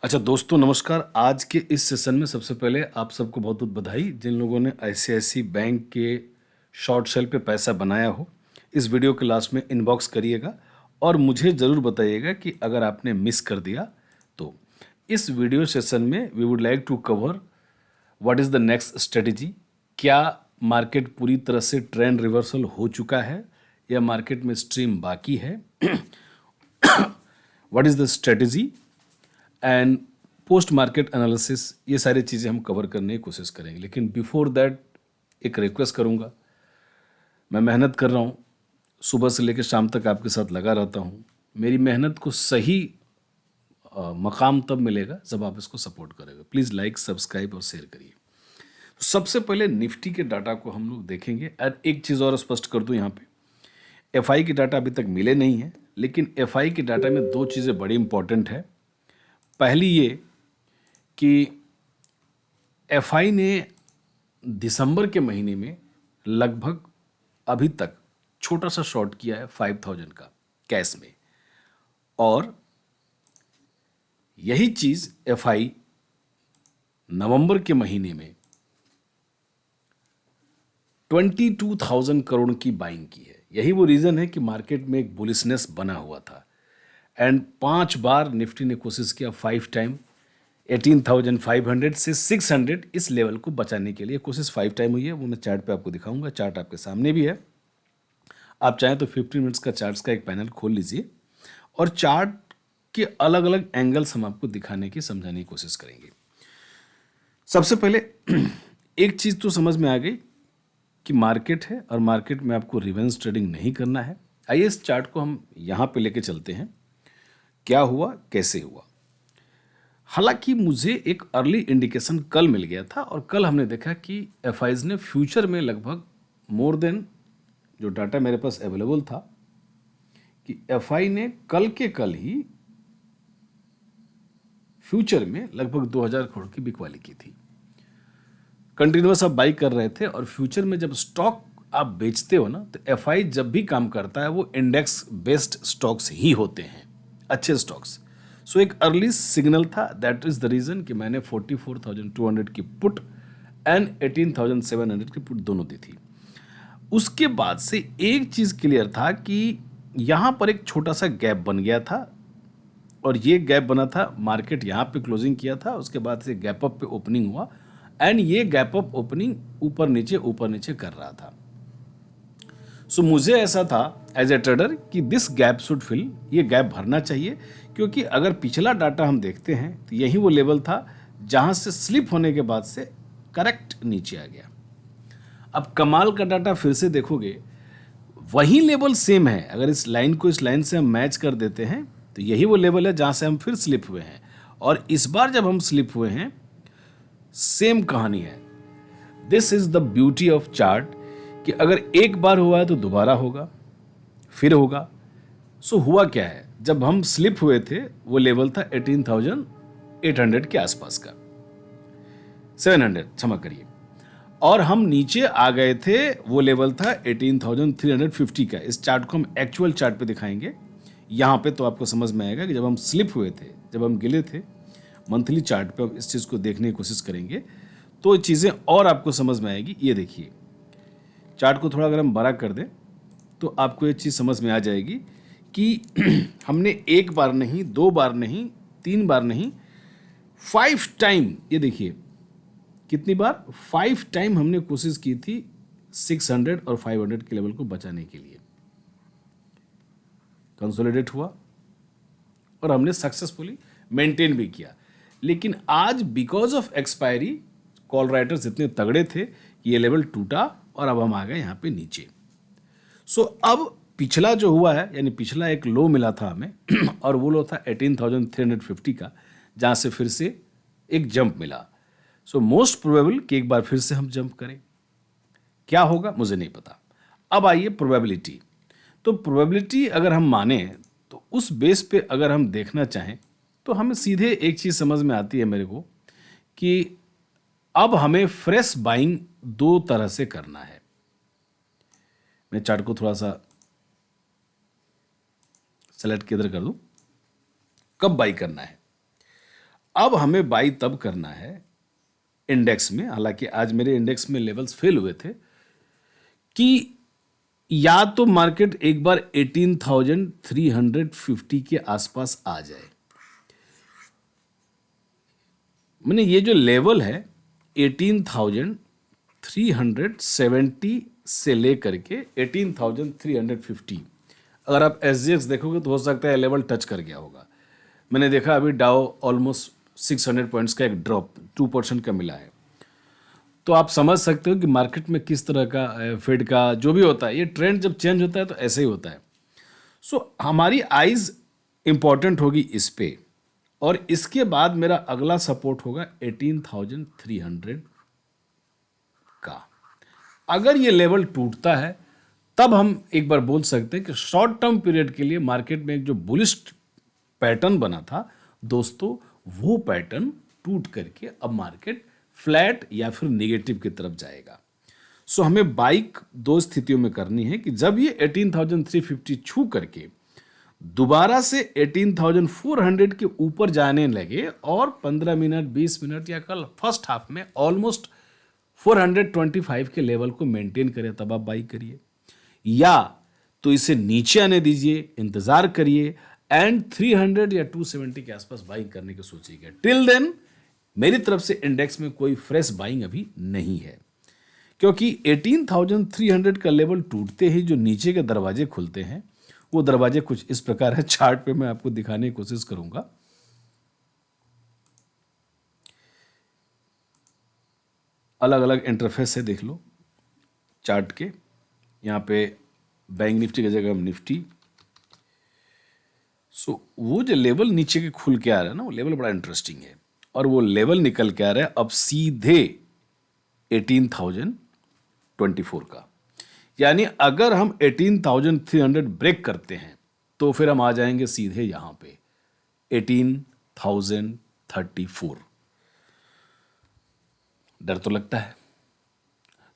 अच्छा दोस्तों नमस्कार। आज के इस सेशन में सबसे पहले आप सबको बहुत बहुत बधाई जिन लोगों ने आईसीआईसी बैंक के शॉर्ट सेल पे पैसा बनाया हो। इस वीडियो के लास्ट में इनबॉक्स करिएगा और मुझे ज़रूर बताइएगा कि अगर आपने मिस कर दिया तो। इस वीडियो सेशन में we would like to cover what is the next strategy. क्या मार्केट पूरी तरह से ट्रेंड रिवर्सल हो चुका है या मार्केट में स्ट्रीम बाकी है। What is the strategy and post market analysis, ये सारी चीज़ें हम कवर करने की कोशिश करेंगे। लेकिन बिफोर दैट एक रिक्वेस्ट करूँगा। मैं मेहनत कर रहा हूँ, सुबह से लेकर शाम तक आपके साथ लगा रहता हूँ। मेरी मेहनत को सही मकाम तब मिलेगा जब आप इसको सपोर्ट करेंगे। प्लीज़ लाइक, सब्सक्राइब और शेयर करिए। तो सबसे पहले निफ्टी के डाटा को हम लोग देखेंगे। और एक चीज़ और स्पष्ट कर दूँ, यहाँ पे एफआई के डाटा अभी तक मिले नहीं हैं, लेकिन एफआई के डाटा में दो चीज़ें बड़ी इंपॉर्टेंट है। पहली ये कि एफआई ने दिसंबर के महीने में लगभग अभी तक छोटा सा शॉर्ट किया है 5000 का कैश में, और यही चीज एफआई नवंबर के महीने में 22,000 करोड़ की बाइंग की है। यही वो रीजन है कि मार्केट में एक बुलिशनेस बना हुआ था। एंड 5 बार निफ्टी ने कोशिश किया 5 टाइम 18,500 से 600 इस लेवल को बचाने के लिए कोशिश 5 टाइम हुई है। वो मैं चार्ट पे आपको दिखाऊंगा, चार्ट आपके सामने भी है। आप चाहें तो 15 मिनट्स का चार्ट्स का एक पैनल खोल लीजिए और चार्ट के अलग अलग एंगल्स हम आपको दिखाने की, समझाने की कोशिश करेंगे। सबसे पहले एक चीज़ तो समझ में आ गई कि मार्केट है और मार्केट में आपको रिवेंज ट्रेडिंग नहीं करना है। आइए इस चार्ट को हम यहाँ पे लेके चलते हैं, क्या हुआ कैसे हुआ। हालांकि मुझे एक अर्ली इंडिकेशन कल मिल गया था और कल हमने देखा कि एफआईज ने फ्यूचर में लगभग मोर देन, जो डाटा मेरे पास अवेलेबल था, कि एफआई ने कल के कल ही फ्यूचर में लगभग 2000 करोड़ की बिकवाली की थी। कंटिन्यूस आप बाई कर रहे थे और फ्यूचर में जब स्टॉक आप बेचते हो ना, तो एफआई जब भी काम करता है वो इंडेक्स बेस्ड स्टॉक्स ही होते हैं, अच्छे स्टॉक्स। सो एक अर्ली सिग्नल था। दैट इज द रीजन कि मैंने 44,200 की पुट एंड 18,700 की पुट दोनों दी थी। उसके बाद से एक चीज क्लियर था कि यहां पर एक छोटा सा गैप बन गया था और ये गैप बना था, मार्केट यहाँ पे क्लोजिंग किया था, उसके बाद से गैप अप पे ओपनिंग हुआ एंड ये गैप अप ओपनिंग ऊपर नीचे कर रहा था। सो मुझे ऐसा था एज ए ट्रेडर कि दिस गैप शुड फिल, ये गैप भरना चाहिए, क्योंकि अगर पिछला डाटा हम देखते हैं तो यही वो लेवल था जहां से स्लिप होने के बाद से करेक्ट नीचे आ गया। अब कमाल का डाटा फिर से देखोगे, वही लेवल सेम है। अगर इस लाइन को इस लाइन से हम मैच कर देते हैं तो यही वो लेवल है जहां से हम फिर स्लिप हुए हैं, और इस बार जब हम स्लिप हुए हैं सेम कहानी है। This is the beauty of chart कि अगर एक बार हुआ है तो दोबारा होगा, फिर होगा। सो हुआ क्या है, जब हम स्लिप हुए थे वो लेवल था 18,800 के आसपास का, 700 क्षमा करिए, और हम नीचे आ गए थे, वो लेवल था 18,350 का। इस चार्ट को हम एक्चुअल चार्ट पे दिखाएंगे, यहाँ पे तो आपको समझ में आएगा कि जब हम स्लिप हुए थे, जब हम गिले थे। मंथली चार्ट पे इस चीज़ को देखने की कोशिश करेंगे तो चीज़ें और आपको समझ में आएगी। ये देखिए चार्ट को थोड़ा अगर हम बड़ा कर दें तो आपको ये चीज़ समझ में आ जाएगी कि हमने एक बार नहीं, दो बार नहीं, तीन बार नहीं, 5 टाइम, ये देखिए कितनी बार, 5 टाइम हमने कोशिश की थी 600 और 500 के लेवल को बचाने के लिए। कंसोलिडेट हुआ और हमने सक्सेसफुली मेंटेन भी किया। लेकिन आज because of expiry call writers इतने तगड़े थे कि ये लेवल टूटा और अब हम आ गए यहाँ पे नीचे। सो अब पिछला जो हुआ है, यानी पिछला एक लो मिला था हमें और वो लो था 18,350 का, जहाँ से फिर से एक जंप मिला। सो मोस्ट प्रोबेबल कि एक बार फिर से हम जंप करें। क्या होगा मुझे नहीं पता। अब आइए प्रोबेबिलिटी। तो प्रोबेबिलिटी अगर हम माने तो उस बेस पे अगर हम देखना चाहें तो हमें सीधे एक चीज़ समझ में आती है मेरे को कि अब हमें फ्रेश बाइंग दो तरह से करना है। मैं चार्ट को थोड़ा सा सेलेक्ट किधर कर दूं, कब बाई करना है। अब हमें बाई तब करना है इंडेक्स में, हालांकि आज मेरे इंडेक्स में लेवल्स फेल हुए थे, कि या तो मार्केट एक बार 18,350 के आसपास आ जाए। मैंने ये जो लेवल है 18,370 से लेकर के 18,350, अगर आप SGX देखोगे तो हो सकता है लेवल टच कर गया होगा। मैंने देखा अभी डाउ ऑलमोस्ट 600 पॉइंट्स का एक ड्रॉप 2% का मिला है। तो आप समझ सकते हो कि मार्केट में किस तरह का फेड का जो भी होता है, ये ट्रेंड जब चेंज होता है तो ऐसे ही होता है। सो हमारी आइज इंपॉर्टेंट होगी इस पे, और इसके बाद मेरा अगला सपोर्ट होगा 18,300 का। अगर ये लेवल टूटता है तब हम एक बार बोल सकते हैं कि शॉर्ट टर्म पीरियड के लिए मार्केट में एक जो बुलिश पैटर्न बना था दोस्तों, वो पैटर्न टूट करके अब मार्केट फ्लैट या फिर नेगेटिव की तरफ जाएगा। सो हमें बाइक दो स्थितियों में करनी है कि जब ये 18,350 छू करके दोबारा से 18,400 के ऊपर जाने लगे और 15 मिनट 20 मिनट या कल फर्स्ट हाफ में ऑलमोस्ट 425 के लेवल को मेंटेन करें, तब आप बाई करिए, या तो इसे नीचे आने दीजिए, इंतजार करिए एंड 300 या 270 के आसपास बाइंग करने की सोचिएगा। टिल देन मेरी तरफ से इंडेक्स में कोई फ्रेश बाइंग अभी नहीं है, क्योंकि 18,300 का लेवल टूटते ही जो नीचे के दरवाजे खुलते हैं वो दरवाजे कुछ इस प्रकार है। चार्ट पे मैं आपको दिखाने की कोशिश करूंगा। अलग अलग इंटरफेस है, देख लो चार्ट के। यहाँ पे बैंक निफ्टी की जगह निफ्टी। सो वो जो लेवल नीचे के खुल के आ रहा है ना, वो लेवल बड़ा इंटरेस्टिंग है, और वो लेवल निकल के आ रहा है अब सीधे 18,024 का। यानी अगर हम 18,300 ब्रेक करते हैं तो फिर हम आ जाएंगे सीधे यहां पे 18,034। डर तो लगता है।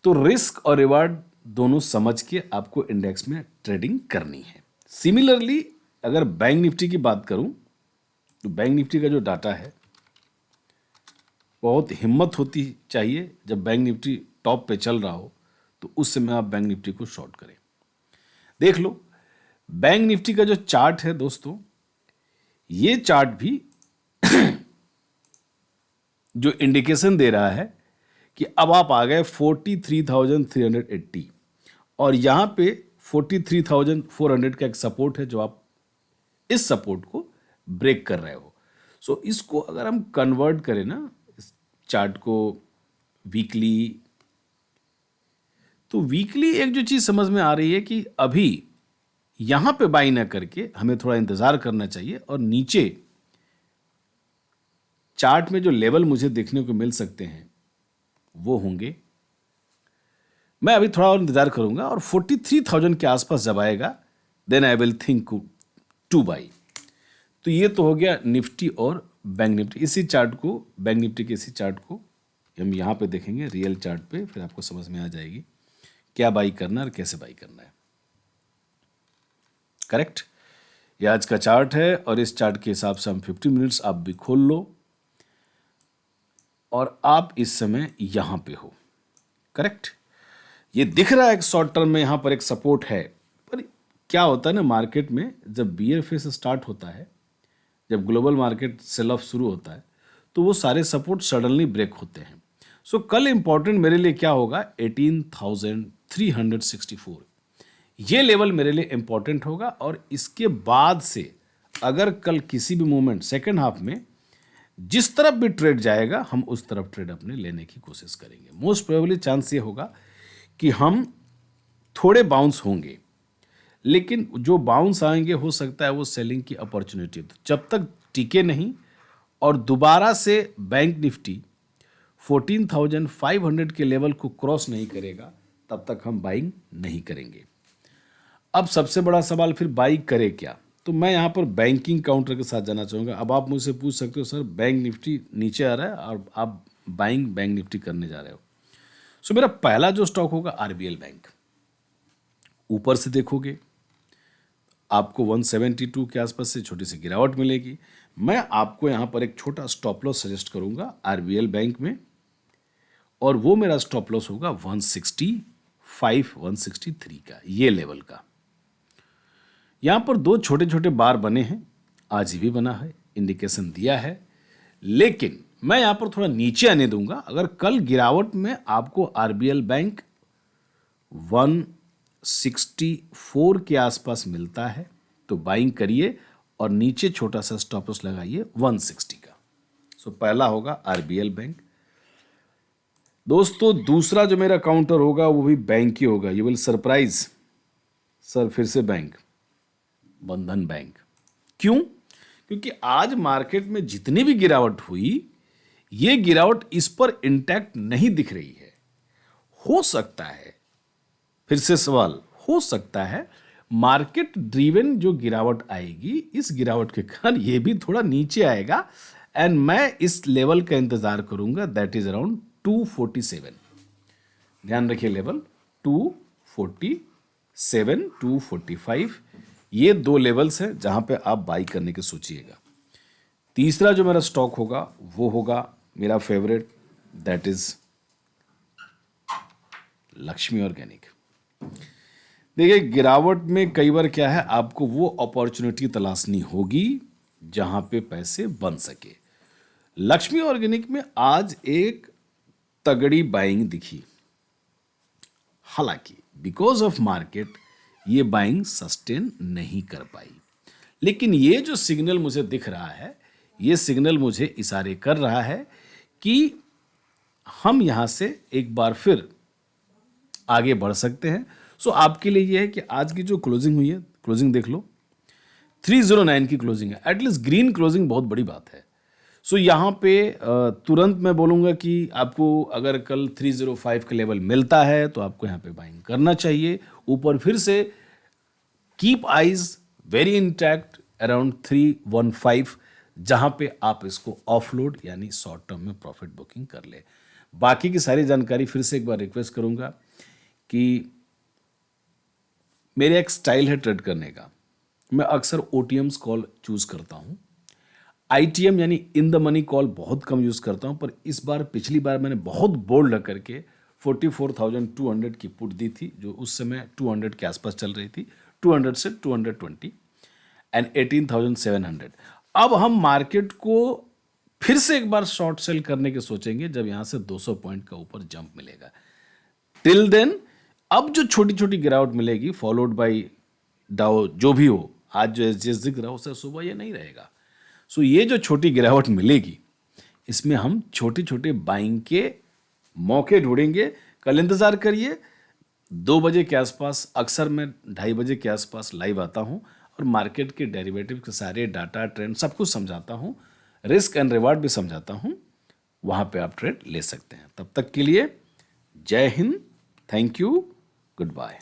तो रिस्क और रिवार्ड दोनों समझ के आपको इंडेक्स में ट्रेडिंग करनी है। सिमिलरली अगर बैंक निफ्टी की बात करूं तो बैंक निफ्टी का जो डाटा है, बहुत हिम्मत होती चाहिए जब बैंक निफ्टी टॉप पे चल रहा हो तो उस समय आप बैंक निफ्टी को शॉर्ट करें। देख लो बैंक निफ्टी का जो चार्ट है दोस्तों, ये चार्ट भी जो इंडिकेशन दे रहा है कि अब आप आ गए 43,380, और यहां पे 43,400 का एक सपोर्ट है जो आप इस सपोर्ट को ब्रेक कर रहे हो। सो इसको अगर हम कन्वर्ट करें ना इस चार्ट को वीकली, तो वीकली एक जो चीज समझ में आ रही है कि अभी यहां पे बाई ना करके हमें थोड़ा इंतजार करना चाहिए, और नीचे चार्ट में जो लेवल मुझे देखने को मिल सकते हैं वो होंगे, मैं अभी थोड़ा और इंतजार करूंगा, और 43,000 के आसपास जब आएगा then I will think to buy. तो ये तो हो गया निफ्टी और बैंक निफ्टी। इसी चार्ट को, बैंक निफ्टी के इसी चार्ट को हम यहाँ पे देखेंगे रियल चार्ट पे, फिर आपको समझ में आ जाएगी क्या बाई करना है और कैसे बाई करना है। करेक्ट। ये आज का चार्ट है, और इस चार्ट के हिसाब से हम 50 मिनट्स आप भी खोल लो, और आप इस समय यहां पे हो। करेक्ट। ये दिख रहा है शॉर्ट टर्म में यहां पर एक सपोर्ट है, पर क्या होता है ना मार्केट में, जब बियर फेस स्टार्ट होता है, जब ग्लोबल मार्केट सेल ऑफ शुरू होता है, तो वो सारे सपोर्ट सडनली ब्रेक होते हैं। सो कल इंपॉर्टेंट मेरे लिए क्या होगा, 18,364 ये लेवल मेरे लिए इंपॉर्टेंट होगा। और इसके बाद से अगर कल किसी भी मोमेंट सेकेंड हाफ में जिस तरफ भी ट्रेड जाएगा, हम उस तरफ ट्रेड अपने लेने की कोशिश करेंगे। मोस्ट प्रोबेबली चांस ये होगा कि हम थोड़े बाउंस होंगे, लेकिन जो बाउंस आएंगे हो सकता है वो सेलिंग की अपॉर्चुनिटी। जब तक टिके नहीं और दोबारा से बैंक निफ्टी 14,500 के लेवल को क्रॉस नहीं करेगा, तब तक हम बाइंग नहीं करेंगे। अब सबसे बड़ा सवाल फिर बाई करे क्या, तो मैं यहाँ पर बैंकिंग काउंटर के साथ जाना चाहूँगा। अब आप मुझसे पूछ सकते हो सर बैंक निफ्टी नीचे आ रहा है और आप बाइंग बैंक निफ्टी करने जा रहे हो। सो मेरा पहला जो स्टॉक होगा आरबीएल बैंक। ऊपर से देखोगे आपको 172 के आसपास से छोटी सी गिरावट मिलेगी। मैं आपको यहाँ पर एक छोटा स्टॉप लॉस सजेस्ट करूँगा आरबीएल बैंक में, और वो मेरा स्टॉप लॉस होगा 165 163 का, ये लेवल का। यहाँ पर दो छोटे छोटे बार बने हैं, आज भी बना है, इंडिकेशन दिया है, लेकिन मैं यहाँ पर थोड़ा नीचे आने दूंगा। अगर कल गिरावट में आपको आरबीएल बैंक 164 के आसपास मिलता है तो बाइंग करिए, और नीचे छोटा सा स्टॉप लॉस लगाइए 160 का। सो पहला होगा आरबीएल बैंक। दोस्तों दूसरा जो मेरा काउंटर होगा वो भी बैंक ही होगा। यू विल सरप्राइज, सर फिर से बैंक, बंधन बैंक। क्यों? क्योंकि आज मार्केट में जितनी भी गिरावट हुई, ये गिरावट इस पर इंटैक्ट नहीं दिख रही है। हो सकता है, फिर से सवाल, हो सकता है मार्केट ड्रीवन जो गिरावट आएगी, इस गिरावट के कारण ये भी थोड़ा नीचे आएगा, एंड मैं इस लेवल का इंतजार करूंगा, दैट इज अराउंड 247। ध्यान रखिए, लेवल 247 245, ये दो लेवल्स हैं जहां पे आप बाई करने की सोचिएगा। तीसरा जो मेरा स्टॉक होगा वो होगा मेरा favourite, that is Lakshmi organic. देखिए गिरावट में कई बार क्या है, आपको वो अपॉर्चुनिटी तलाशनी होगी जहां पे पैसे बन सके। लक्ष्मी ऑर्गेनिक में आज एक तगड़ी बाइंग दिखी, हालांकि बिकॉज ऑफ मार्केट ये बाइंग सस्टेन नहीं कर पाई, लेकिन ये जो सिग्नल मुझे दिख रहा है, ये सिग्नल मुझे इशारे कर रहा है कि हम यहां से एक बार फिर आगे बढ़ सकते हैं। सो आपके लिए ये है कि आज की जो क्लोजिंग हुई है, क्लोजिंग देख लो, 309 की क्लोजिंग है, एटलीस्ट ग्रीन क्लोजिंग बहुत बड़ी बात है। सो यहाँ पे तुरंत मैं बोलूँगा कि आपको अगर कल 305 का लेवल मिलता है तो आपको यहाँ पे बाइंग करना चाहिए। ऊपर फिर से keep eyes very intact around 315, जहाँ पे आप इसको ऑफलोड यानी शॉर्ट टर्म में प्रॉफिट बुकिंग कर ले। बाकी की सारी जानकारी फिर से एक बार रिक्वेस्ट करूँगा कि मेरे एक स्टाइल है ट्रेड करने का, मैं अक्सर ओटीएम्स कॉल चूज करता हूं, आईटीएम यानी इन द मनी कॉल बहुत कम यूज करता हूं, पर इस बार पिछली बार मैंने बहुत बोल्ड रख करके 44,200 की पुट दी थी, जो उस समय 200 के आसपास चल रही थी, 200 से 220 एंड 18,700। अब हम मार्केट को फिर से एक बार शॉर्ट सेल करने के सोचेंगे जब यहां से 200 पॉइंट का ऊपर जंप मिलेगा। टिल देन अब जो छोटी छोटी गिरावट मिलेगी फॉलोड बाय डाउ, जो भी हो, आज जो एसजीएस दिख रहा है उससे सुबह ये नहीं रहेगा। सो ये जो छोटी गिरावट मिलेगी, इसमें हम छोटे छोटे बाइंग के मौके ढूंढेंगे। कल इंतजार करिए 2 बजे के आसपास, अक्सर मैं 2:30 बजे के आसपास लाइव आता हूं और मार्केट के डेरिवेटिव के सारे डाटा, ट्रेंड सब कुछ समझाता हूं, रिस्क एंड रिवार्ड भी समझाता हूं। वहां पे आप ट्रेड ले सकते हैं। तब तक के लिए Jai Hind, thank you, good bye.